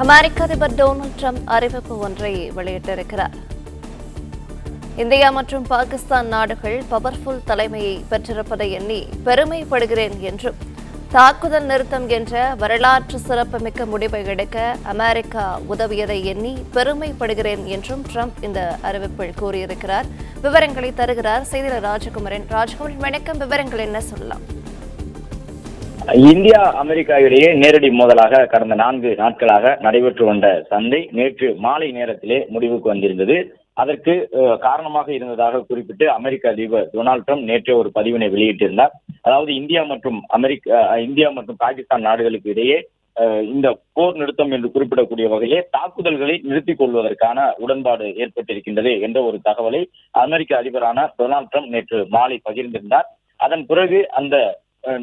அமெரிக்க அதிபர் Donald Trump அறிவிப்பு ஒன்றை வெளியிட்டிருக்கிறார். இந்தியா மற்றும் பாகிஸ்தான் நாடுகள் பவர்ஃபுல் தலைமையை பெற்றிருப்பதை எண்ணி பெருமைப்படுகிறேன் என்றும், தாக்குதல் நிறுத்தம் என்ற வரலாற்று சிறப்புமிக்க முடிவை எடுக்க அமெரிக்கா உதவியதை எண்ணி பெருமைப்படுகிறேன் என்றும் ட்ரம்ப் இந்த அறிவிப்பில் கூறியிருக்கிறார். விவரங்களை தருகிறார் செய்தியாளர் ராஜகுமாரன். வணக்கம். விவரங்கள் என்ன சொல்லலாம்? இந்தியா அமெரிக்கா இடையே நேரடி மோதலாக கடந்த 4 நாட்களாக நடைபெற்று வந்த சண்டை நேற்று மாலை நேரத்திலே முடிவுக்கு வந்திருந்தது. அதற்கு காரணமாக இருந்ததாக குறிப்பிட்டு அமெரிக்க அதிபர் டொனால்ட் ட்ரம்ப் நேற்று ஒரு பதிவினை வெளியிட்டிருந்தார். அதாவது இந்தியா மற்றும் பாகிஸ்தான் நாடுகளுக்கு இடையே இந்த போர் நிறுத்தம் என்று குறிப்பிடக்கூடிய வகையிலே தாக்குதல்களை நிறுத்திக் கொள்வதற்கான உடன்பாடு ஏற்பட்டிருக்கின்றது என்ற ஒரு தகவலை அமெரிக்க அதிபரான டொனால்ட் ட்ரம்ப் நேற்று மாலை பகிர்ந்திருந்தார். அதன் பிறகு அந்த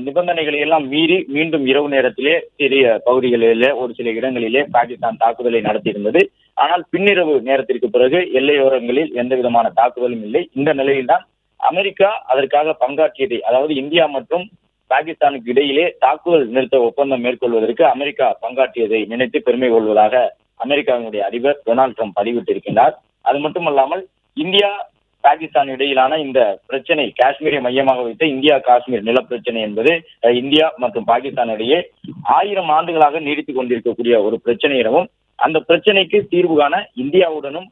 நிபந்தனைகளை எல்லாம் மீறி மீண்டும் இரவு நேரத்திலே சிறிய பகுதிகளிலே ஒரு சில இடங்களிலே பாகிஸ்தான் தாக்குதலை நடத்தியிருந்தது. ஆனால் பின்னிரவு நேரத்திற்கு பிறகு எல்லையோரங்களில் எந்த விதமான தாக்குதலும் இல்லை. இந்த நிலையில்தான் அமெரிக்கா அதற்காக பங்காற்றியதை, அதாவது இந்தியா மற்றும் பாகிஸ்தானுக்கு இடையிலே தாக்குதல் நிறுத்த ஒப்பந்தம் மேற்கொள்வதற்கு அமெரிக்கா பங்காற்றியதை நினைத்து பெருமை கொள்வதாக அமெரிக்காவினுடைய அதிபர் டொனால்ட் ட்ரம்ப் பதிவிட்டிருக்கிறார். அது மட்டுமல்லாமல் இந்தியா பாகிஸ்தான் இடையிலான இந்த பிரச்சனை, காஷ்மீரை மையமாக வைத்த இந்தியா காஷ்மீர் நில பிரச்சனை என்பது இந்தியா மற்றும் பாகிஸ்தான் இடையே 1000 ஆண்டுகளாக நீடித்துக் கொண்டிருக்கக்கூடிய ஒரு பிரச்சனை எனவும், அந்த பிரச்சனைக்கு தீர்வு காண இந்தியாவுடனும்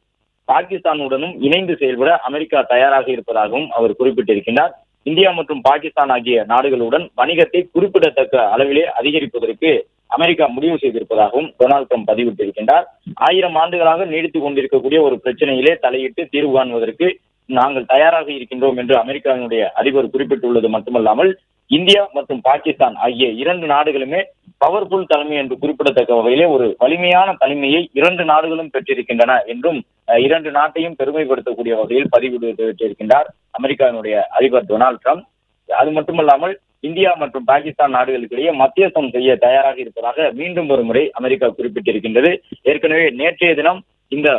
பாகிஸ்தானுடனும் இணைந்து செயல்பட அமெரிக்கா தயாராக இருப்பதாகவும் அவர் குறிப்பிட்டிருக்கிறார். இந்தியா மற்றும் பாகிஸ்தான் ஆகிய நாடுகளுடன் வணிகத்தை குறிப்பிடத்தக்க அளவிலே அதிகரிப்பதற்கு அமெரிக்கா முடிவு செய்திருப்பதாகவும் டொனால்ட் ட்ரம்ப் பதிவிட்டிருக்கின்றார். 1000 ஆண்டுகளாக நீடித்துக் கொண்டிருக்கக்கூடிய ஒரு பிரச்சனையிலே தலையிட்டு தீர்வு காணுவதற்கு நாங்கள் தயாராக இருக்கின்றோம் என்று அமெரிக்காவினுடைய அதிபர் குறிப்பிட்டுள்ளது மட்டுமல்லாமல், இந்தியா மற்றும் பாகிஸ்தான் ஆகிய 2 நாடுகளுமே பவர்ஃபுல் தலைமை என்று குறிப்பிடத்தக்க வகையிலே ஒரு வலிமையான தலைமையை 2 நாடுகளும் பெற்றிருக்கின்றன என்றும் 2 நாட்டையும் பெருமைப்படுத்தக்கூடிய வகையில் பதிவிட்டிருக்கின்றார் அமெரிக்காவினுடைய அதிபர் டொனால்ட் ட்ரம்ப். அது மட்டுமல்லாமல் இந்தியா மற்றும் பாகிஸ்தான் நாடுகளுக்கிடையே மத்தியஸ்தம் செய்ய தயாராக இருப்பதாக மீண்டும் ஒரு முறை அமெரிக்கா குறிப்பிட்டிருக்கின்றது. ஏற்கனவே நேற்றைய தினம் இந்த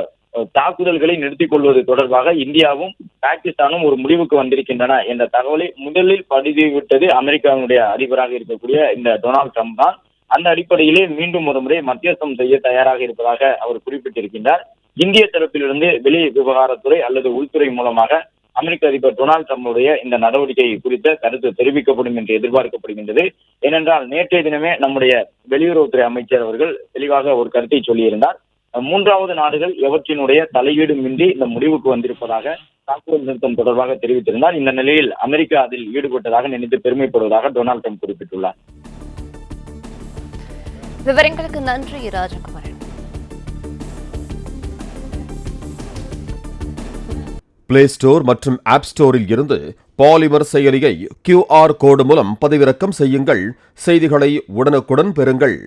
தாக்குதல்களை நிறுத்திக் கொள்வது தொடர்பாக இந்தியாவும் பாகிஸ்தானும் ஒரு முடிவுக்கு வந்திருக்கின்றன என்ற தகவலை முதலில் பதிவிட்டது அமெரிக்காவினுடைய அதிபராக இருக்கக்கூடிய இந்த டொனால்ட் ட்ரம்ப் தான். அந்த அடிப்படையிலே மீண்டும் ஒரு முறை மத்தியஸ்தம் செய்ய தயாராக இருப்பதாக அவர் குறிப்பிட்டிருக்கின்றார். இந்திய தரப்பிலிருந்து வெளி விவகாரத்துறை அல்லது உள்துறை மூலமாக அமெரிக்க அதிபர் டொனால்ட் ட்ரம்புடைய இந்த நடவடிக்கை குறித்த கருத்து தெரிவிக்கப்படும் என்று எதிர்பார்க்கப்படுகின்றது. ஏனென்றால் நேற்றைய தினமே நம்முடைய வெளியுறவுத்துறை அமைச்சர் அவர்கள் தெளிவாக ஒரு கருத்தை சொல்லியிருந்தார். 3வது நாடுகள் எவற்றினுடைய தலையீடுமின்றி இந்த முடிவுக்கு வந்திருப்பதாக தாக்குதல் நிறுத்தம் தொடர்பாக தெரிவித்திருந்தார். இந்த நிலையில் அமெரிக்கா அதில் ஈடுபட்டதாக நினைத்து பெருமைப்படுவதாக டொனால்ட் ட்ரம்ப் குறிப்பிட்டுள்ளார். விவரங்களுக்கு நன்றி ராஜகுமாரன். பிளே ஸ்டோர் மற்றும் ஆப் ஸ்டோரில் இருந்து பாலிமர் செயலியை QR கோடு மூலம் பதிவிறக்கம் செய்யுங்கள். செய்திகளை உடனுக்குடன் பெறுங்கள்.